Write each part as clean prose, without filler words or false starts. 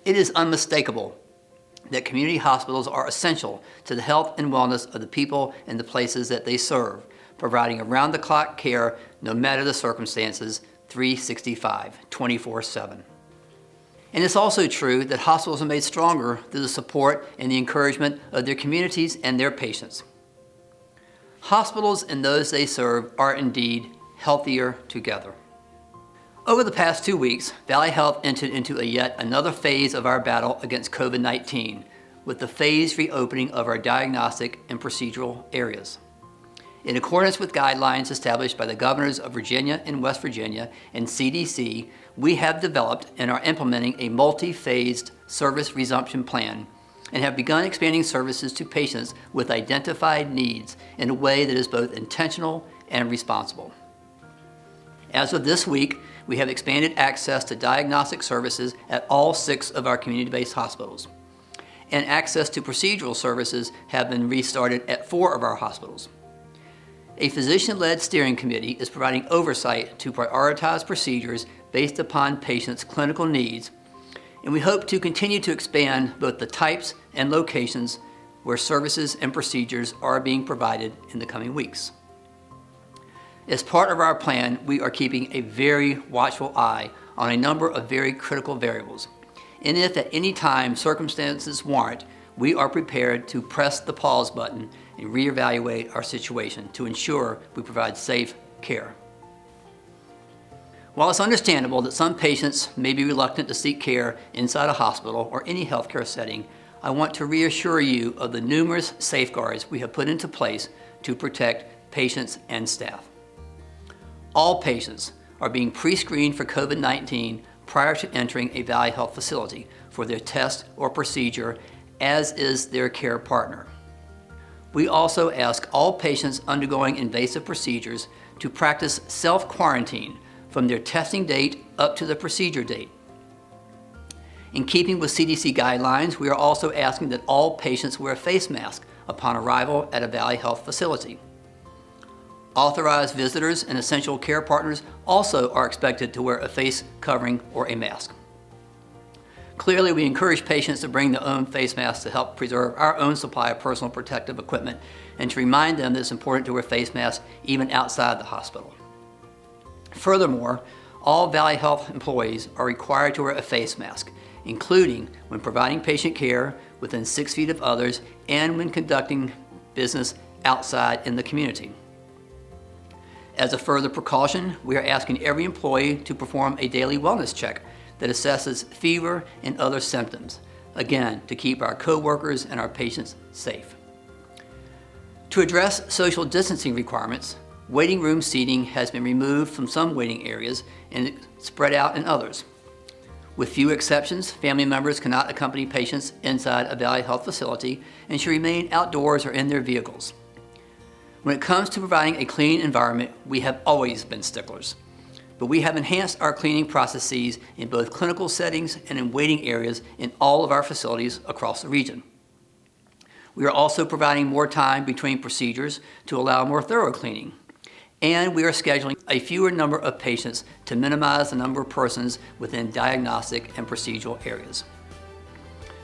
It is unmistakable that community hospitals are essential to the health and wellness of the people and the places that they serve, providing around-the-clock care no matter the circumstances, 365, 24/7. And it's also true that hospitals are made stronger through the support and the encouragement of their communities and their patients. Hospitals and those they serve are indeed healthier together. Over the past 2 weeks, Valley Health entered into yet another phase of our battle against COVID-19 with the phased reopening of our diagnostic and procedural areas. In accordance with guidelines established by the governors of Virginia and West Virginia and CDC, we have developed and are implementing a multi-phased service resumption plan and have begun expanding services to patients with identified needs in a way that is both intentional and responsible. As of this week, we have expanded access to diagnostic services at all 6 of our community-based hospitals, and access to procedural services have been restarted at 4 of our hospitals. A physician-led steering committee is providing oversight to prioritize procedures based upon patients' clinical needs, and we hope to continue to expand both the types and locations where services and procedures are being provided in the coming weeks. As part of our plan, we are keeping a very watchful eye on a number of very critical variables. And if at any time circumstances warrant, we are prepared to press the pause button and reevaluate our situation to ensure we provide safe care. While it's understandable that some patients may be reluctant to seek care inside a hospital or any healthcare setting, I want to reassure you of the numerous safeguards we have put into place to protect patients and staff. All patients are being pre-screened for COVID-19 prior to entering a Valley Health facility for their test or procedure, as is their care partner. We also ask all patients undergoing invasive procedures to practice self-quarantine from their testing date up to the procedure date. In keeping with CDC guidelines, we are also asking that all patients wear a face mask upon arrival at a Valley Health facility. Authorized visitors and essential care partners also are expected to wear a face covering or a mask. Clearly, we encourage patients to bring their own face masks to help preserve our own supply of personal protective equipment and to remind them that it's important to wear face masks even outside the hospital. Furthermore, all Valley Health employees are required to wear a face mask, including when providing patient care within 6 feet of others and when conducting business outside in the community. As a further precaution, we are asking every employee to perform a daily wellness check that assesses fever and other symptoms, again, to keep our coworkers and our patients safe. To address social distancing requirements, waiting room seating has been removed from some waiting areas and spread out in others. With few exceptions, family members cannot accompany patients inside a Valley Health facility and should remain outdoors or in their vehicles. When it comes to providing a clean environment, we have always been sticklers, but we have enhanced our cleaning processes in both clinical settings and in waiting areas in all of our facilities across the region. We are also providing more time between procedures to allow more thorough cleaning, and we are scheduling a fewer number of patients to minimize the number of persons within diagnostic and procedural areas.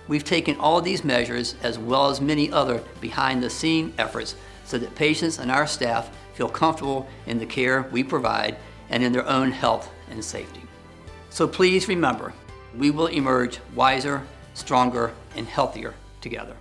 We've taken all of these measures as well as many other behind-the-scene efforts so that patients and our staff feel comfortable in the care we provide and in their own health and safety. So please remember, we will emerge wiser, stronger, and healthier together.